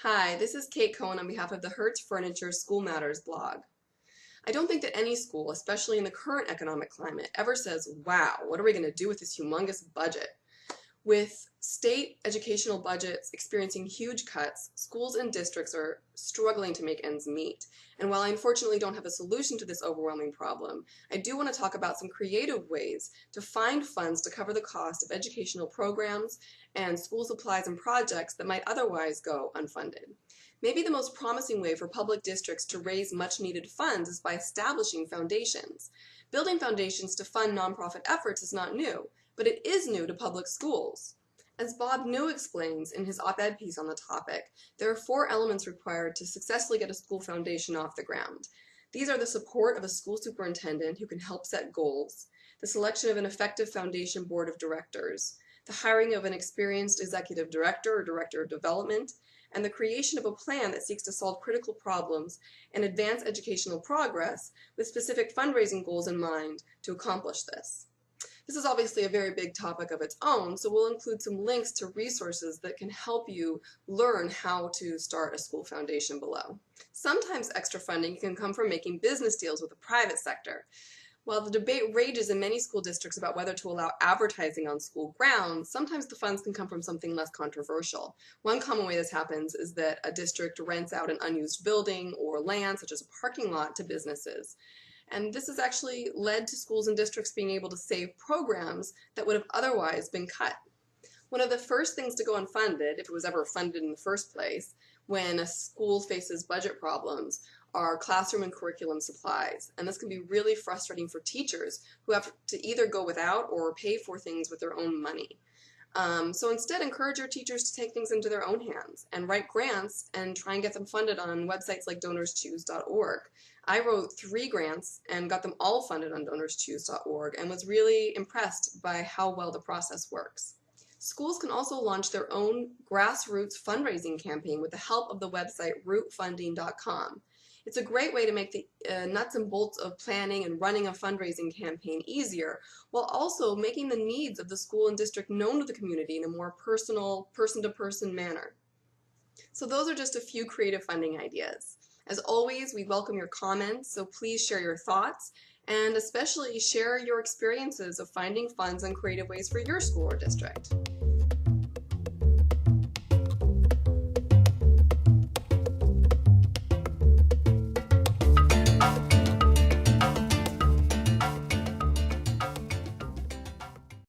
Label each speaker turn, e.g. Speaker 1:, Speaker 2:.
Speaker 1: Hi, this is Kate Cohen on behalf of the Hertz Furniture School Matters blog. I don't think that any school, especially in the current economic climate, ever says, wow, what are we going to do with this humongous budget? With state educational budgets experiencing huge cuts, schools and districts are struggling to make ends meet. And while I unfortunately don't have a solution to this overwhelming problem, I do want to talk about some creative ways to find funds to cover the cost of educational programs and school supplies and projects that might otherwise go unfunded. Maybe the most promising way for public districts to raise much needed funds is by establishing foundations. Building foundations to fund nonprofit efforts is not new, but it is new to public schools. As Bob New explains in his op-ed piece on the topic, there are 4 elements required to successfully get a school foundation off the ground. These are the support of a school superintendent who can help set goals, the selection of an effective foundation board of directors, the hiring of an experienced executive director or director of development, and the creation of a plan that seeks to solve critical problems and advance educational progress with specific fundraising goals in mind to accomplish this. This is obviously a very big topic of its own, so we'll include some links to resources that can help you learn how to start a school foundation below. Sometimes extra funding can come from making business deals with the private sector. While the debate rages in many school districts about whether to allow advertising on school grounds, sometimes the funds can come from something less controversial. One common way this happens is that a district rents out an unused building or land, such as a parking lot, to businesses. And this has actually led to schools and districts being able to save programs that would have otherwise been cut. One of the first things to go unfunded, if it was ever funded in the first place, when a school faces budget problems, are classroom and curriculum supplies. And this can be really frustrating for teachers who have to either go without or pay for things with their own money. So instead, encourage your teachers to take things into their own hands and write grants and try and get them funded on websites like DonorsChoose.org. I wrote 3 grants and got them all funded on DonorsChoose.org and was really impressed by how well the process works. Schools can also launch their own grassroots fundraising campaign with the help of the website rootfunding.com. It's a great way to make the nuts and bolts of planning and running a fundraising campaign easier, while also making the needs of the school and district known to the community in a more personal, person-to-person manner. So those are just a few creative funding ideas. As always, we welcome your comments, so please share your thoughts, and especially share your experiences of finding funds and creative ways for your school or district.